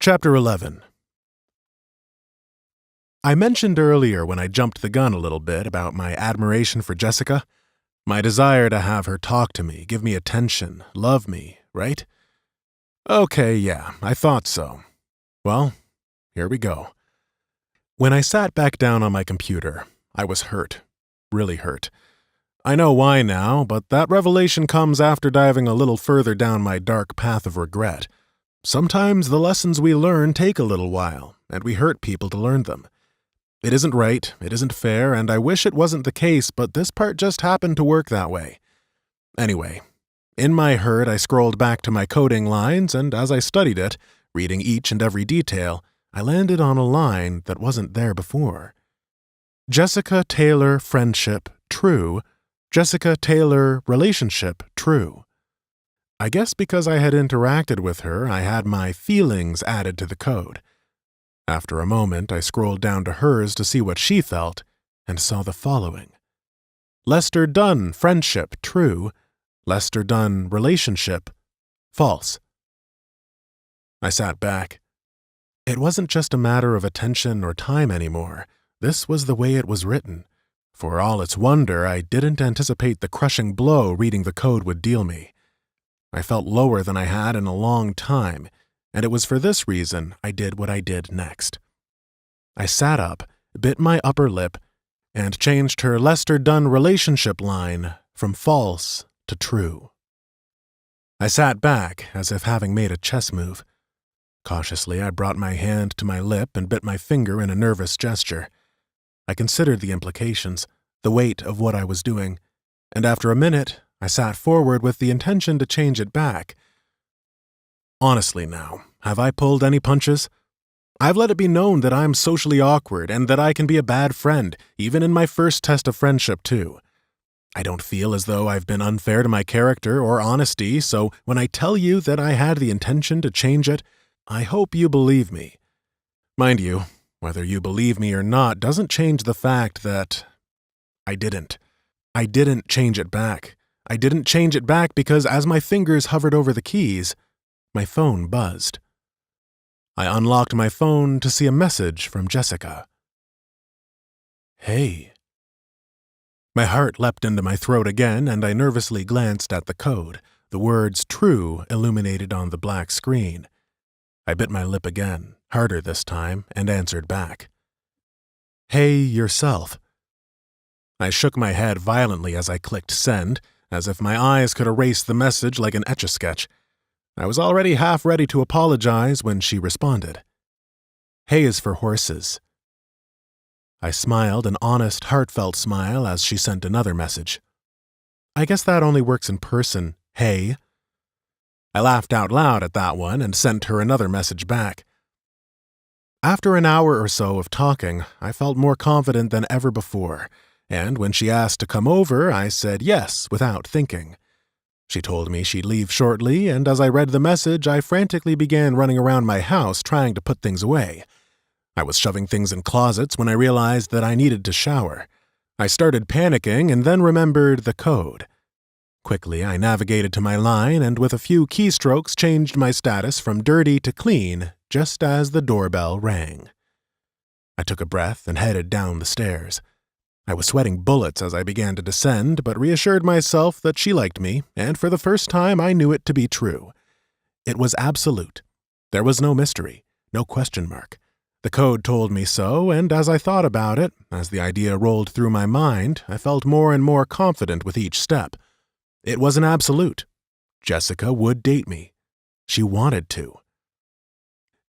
Chapter 11. I mentioned earlier when I jumped the gun a little bit about my admiration for Jessica, my desire to have her talk to me, give me attention, love me, right? Okay, yeah, I thought so. Well, here we go. When I sat back down on my computer, I was hurt, really hurt. I know why now, but that revelation comes after diving a little further down my dark path of regret. Sometimes the lessons we learn take a little while, and we hurt people to learn them. It isn't right, it isn't fair, and I wish it wasn't the case, but this part just happened to work that way. Anyway, in my hurt, I scrolled back to my coding lines, and as I studied it, reading each and every detail, I landed on a line that wasn't there before. Jessica Taylor friendship, true. Jessica Taylor relationship, true. I guess because I had interacted with her, I had my feelings added to the code. After a moment, I scrolled down to hers to see what she felt, and saw the following. Lester Dunn, friendship, true. Lester Dunn, relationship, false. I sat back. It wasn't just a matter of attention or time anymore. This was the way it was written. For all its wonder, I didn't anticipate the crushing blow reading the code would deal me. I felt lower than I had in a long time, and it was for this reason I did what I did next. I sat up, bit my upper lip, and changed her Lester Dunn relationship line from false to true. I sat back as if having made a chess move. Cautiously, I brought my hand to my lip and bit my finger in a nervous gesture. I considered the implications, the weight of what I was doing, and after a minute, I sat forward with the intention to change it back. Honestly now, have I pulled any punches? I've let it be known that I'm socially awkward and that I can be a bad friend, even in my first test of friendship too. I don't feel as though I've been unfair to my character or honesty, so when I tell you that I had the intention to change it, I hope you believe me. Mind you, whether you believe me or not doesn't change the fact that I didn't. I didn't change it back. I didn't change it back because as my fingers hovered over the keys, my phone buzzed. I unlocked my phone to see a message from Jessica. Hey. My heart leapt into my throat again, and I nervously glanced at the code, the words true illuminated on the black screen. I bit my lip again, harder this time, and answered back. Hey yourself. I shook my head violently as I clicked send, as if my eyes could erase the message like an Etch-a-Sketch. I was already half ready to apologize when she responded. Hay is for horses. I smiled an honest, heartfelt smile as she sent another message. I guess that only works in person, hey. I laughed out loud at that one and sent her another message back. After an hour or so of talking, I felt more confident than ever before, and when she asked to come over, I said yes without thinking. She told me she'd leave shortly, and as I read the message, I frantically began running around my house trying to put things away. I was shoving things in closets when I realized that I needed to shower. I started panicking and then remembered the code. Quickly, I navigated to my line and with a few keystrokes changed my status from dirty to clean just as the doorbell rang. I took a breath and headed down the stairs. I was sweating bullets as I began to descend, but reassured myself that she liked me, and for the first time I knew it to be true. It was absolute. There was no mystery, no question mark. The code told me so, and as I thought about it, as the idea rolled through my mind, I felt more and more confident with each step. It was an absolute. Jessica would date me. She wanted to.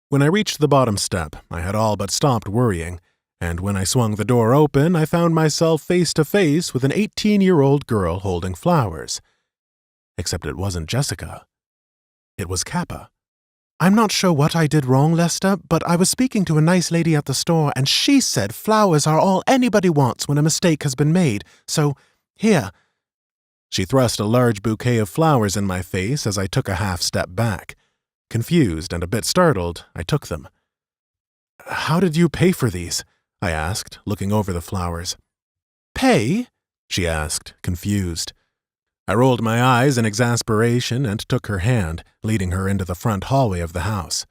When I reached the bottom step, I had all but stopped worrying, and when I swung the door open, I found myself face to face with an 18-year-old girl holding flowers. Except it wasn't Jessica. It was Kappa. I'm not sure what I did wrong, Lester, but I was speaking to a nice lady at the store, and she said flowers are all anybody wants when a mistake has been made, so here. She thrust a large bouquet of flowers in my face as I took a half step back. Confused and a bit startled, I took them. How did you pay for these? I asked, looking over the flowers. Pay? She asked, confused. I rolled my eyes in exasperation and took her hand, leading her into the front hallway of the house.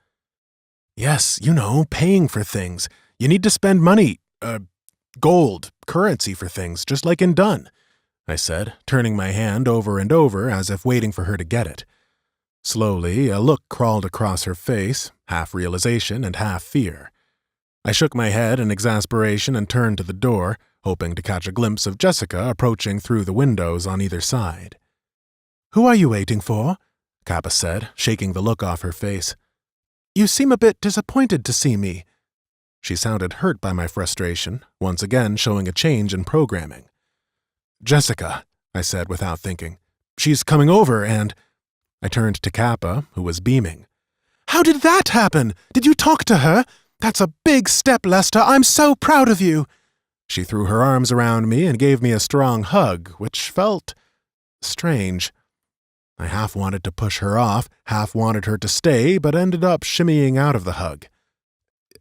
Yes, paying for things. You need to spend money, gold, currency for things, just like in Dunn, I said, turning my hand over and over as if waiting for her to get it. Slowly, a look crawled across her face, half realization and half fear. I shook my head in exasperation and turned to the door, hoping to catch a glimpse of Jessica approaching through the windows on either side. "Who are you waiting for?" Kappa said, shaking the look off her face. "You seem a bit disappointed to see me." She sounded hurt by my frustration, once again showing a change in programming. "Jessica," I said without thinking. "She's coming over and—" I turned to Kappa, who was beaming. "How did that happen? Did you talk to her? That's a big step, Lester. I'm so proud of you." She threw her arms around me and gave me a strong hug, which felt strange. I half wanted to push her off, half wanted her to stay, but ended up shimmying out of the hug.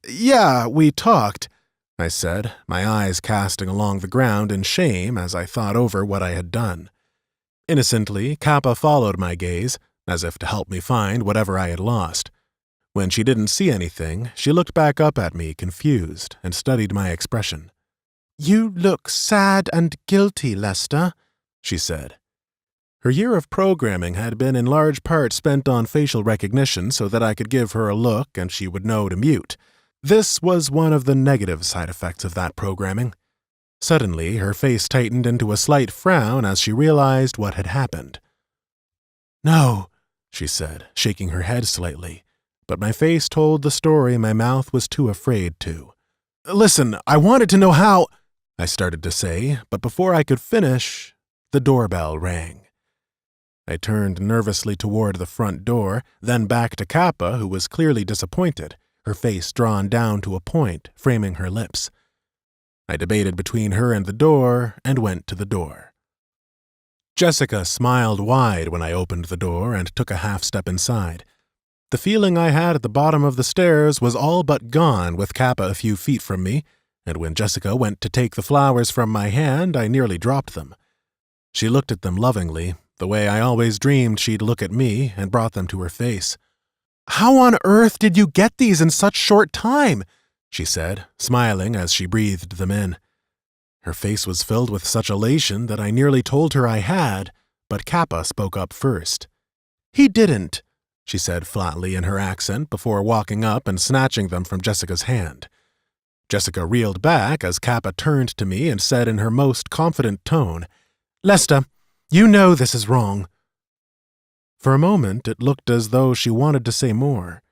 "Yeah, we talked," I said, my eyes casting along the ground in shame as I thought over what I had done. Innocently, Kappa followed my gaze, as if to help me find whatever I had lost. When she didn't see anything, she looked back up at me, confused, and studied my expression. "You look sad and guilty, Lester," she said. Her year of programming had been in large part spent on facial recognition so that I could give her a look and she would know to mute. This was one of the negative side effects of that programming. Suddenly, her face tightened into a slight frown as she realized what had happened. "No," she said, shaking her head slightly, but my face told the story my mouth was too afraid to. "Listen, I wanted to know how—" I started to say, but before I could finish, the doorbell rang. I turned nervously toward the front door, then back to Kappa, who was clearly disappointed, her face drawn down to a point, framing her lips. I debated between her and the door, and went to the door. Jessica smiled wide when I opened the door and took a half step inside. The feeling I had at the bottom of the stairs was all but gone with Kappa a few feet from me, and when Jessica went to take the flowers from my hand, I nearly dropped them. She looked at them lovingly, the way I always dreamed she'd look at me, and brought them to her face. "How on earth did you get these in such short time?" she said, smiling as she breathed them in. Her face was filled with such elation that I nearly told her I had, but Kappa spoke up first. "He didn't," she said flatly in her accent before walking up and snatching them from Jessica's hand. Jessica reeled back as Kappa turned to me and said in her most confident tone, "Lester, you know this is wrong." For a moment, it looked as though she wanted to say more.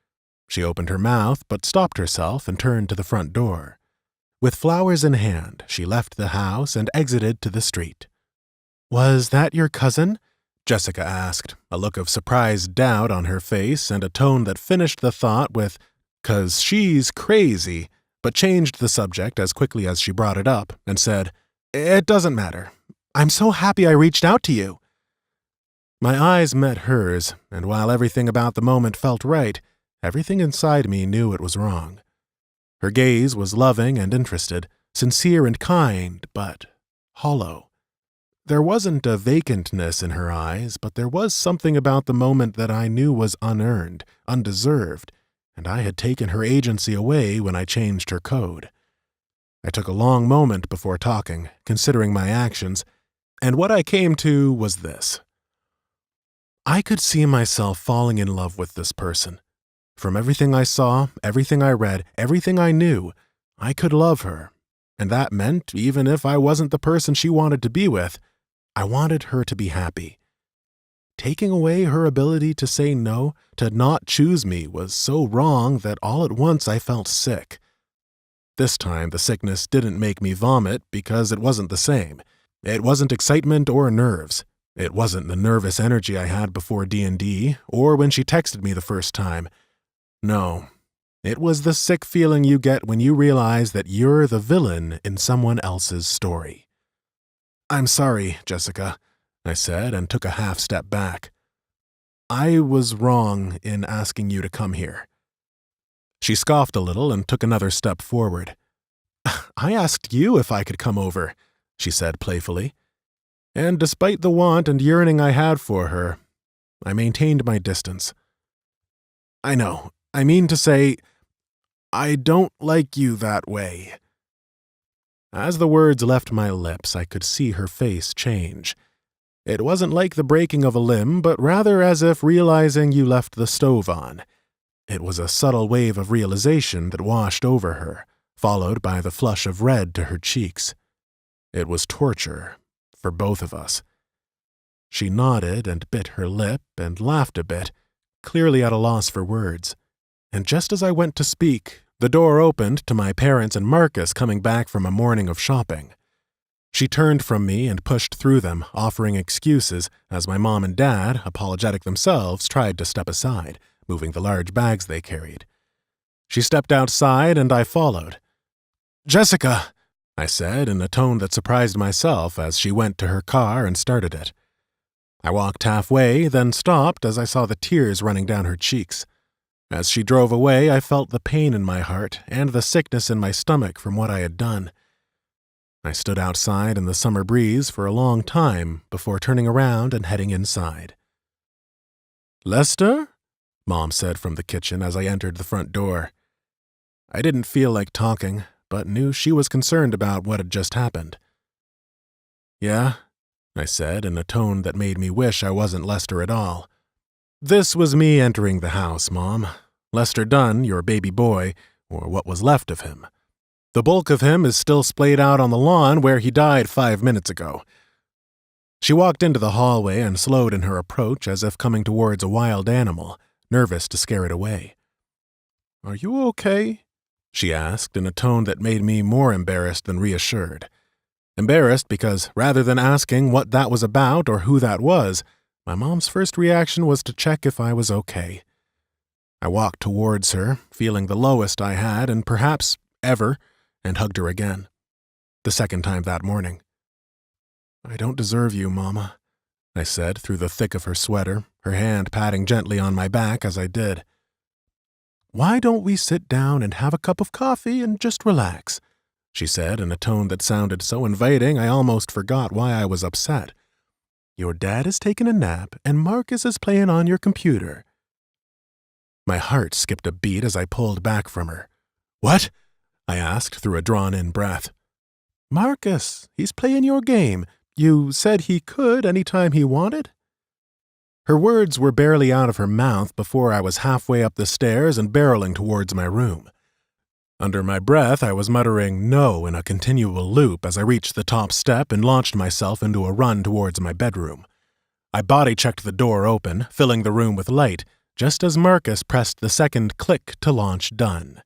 She opened her mouth but stopped herself and turned to the front door. With flowers in hand, she left the house and exited to the street. "Was that your cousin?" Jessica asked, a look of surprised doubt on her face and a tone that finished the thought with, "'Cause she's crazy," but changed the subject as quickly as she brought it up and said, "It doesn't matter. I'm so happy I reached out to you." My eyes met hers, and while everything about the moment felt right, everything inside me knew it was wrong. Her gaze was loving and interested, sincere and kind, but hollow. There wasn't a vacantness in her eyes, but there was something about the moment that I knew was unearned, undeserved, and I had taken her agency away when I changed her code. I took a long moment before talking, considering my actions, and what I came to was this. I could see myself falling in love with this person. From everything I saw, everything I read, everything I knew, I could love her. And that meant, even if I wasn't the person she wanted to be with, I wanted her to be happy. Taking away her ability to say no, to not choose me, was so wrong that all at once I felt sick. This time the sickness didn't make me vomit because it wasn't the same. It wasn't excitement or nerves. It wasn't the nervous energy I had before D&D or when she texted me the first time. No, it was the sick feeling you get when you realize that you're the villain in someone else's story. "I'm sorry, Jessica," I said and took a half step back. "I was wrong in asking you to come here." She scoffed a little and took another step forward. "I asked you if I could come over," she said playfully. And despite the want and yearning I had for her, I maintained my distance. "I know. I mean to say, I don't like you that way." As the words left my lips, I could see her face change. It wasn't like the breaking of a limb, but rather as if realizing you left the stove on. It was a subtle wave of realization that washed over her, followed by the flush of red to her cheeks. It was torture, for both of us. She nodded and bit her lip and laughed a bit, clearly at a loss for words. And just as I went to speak, the door opened to my parents and Marcus coming back from a morning of shopping. She turned from me and pushed through them, offering excuses, as my mom and dad, apologetic themselves, tried to step aside, moving the large bags they carried. She stepped outside and I followed. "Jessica," I said in a tone that surprised myself as she went to her car and started it. I walked halfway, then stopped as I saw the tears running down her cheeks. As she drove away, I felt the pain in my heart and the sickness in my stomach from what I had done. I stood outside in the summer breeze for a long time before turning around and heading inside. "Lester?" Mom said from the kitchen as I entered the front door. I didn't feel like talking, but knew she was concerned about what had just happened. "Yeah?" I said in a tone that made me wish I wasn't Lester at all. "This was me entering the house, Mom. Lester Dunn, your baby boy, or what was left of him. The bulk of him is still splayed out on the lawn where he died 5 minutes ago." She walked into the hallway and slowed in her approach as if coming towards a wild animal, nervous to scare it away. "Are you okay?" she asked in a tone that made me more embarrassed than reassured. Embarrassed because, rather than asking what that was about or who that was, my mom's first reaction was to check if I was okay. I walked towards her, feeling the lowest I had and perhaps ever, and hugged her again. The second time that morning. "I don't deserve you, Mama," I said through the thick of her sweater, her hand patting gently on my back as I did. "Why don't we sit down and have a cup of coffee and just relax?" she said in a tone that sounded so inviting I almost forgot why I was upset. "Your dad has taken a nap and Marcus is playing on your computer." My heart skipped a beat as I pulled back from her. "What?" I asked through a drawn-in breath. "Marcus, he's playing your game. You said he could any time he wanted?" Her words were barely out of her mouth before I was halfway up the stairs and barreling towards my room. Under my breath, I was muttering no in a continual loop as I reached the top step and launched myself into a run towards my bedroom. I body-checked the door open, filling the room with light, just as Marcus pressed the second click to launch Dunn.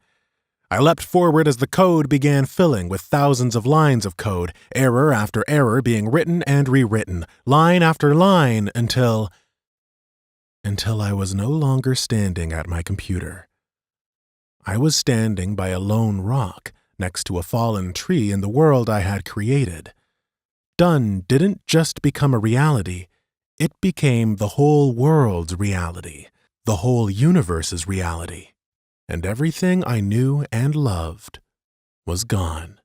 I leapt forward as the code began filling with thousands of lines of code, error after error being written and rewritten, line after line, until I was no longer standing at my computer. I was standing by a lone rock, next to a fallen tree in the world I had created. Dunn didn't just become a reality, it became the whole world's reality, the whole universe's reality, and everything I knew and loved was gone.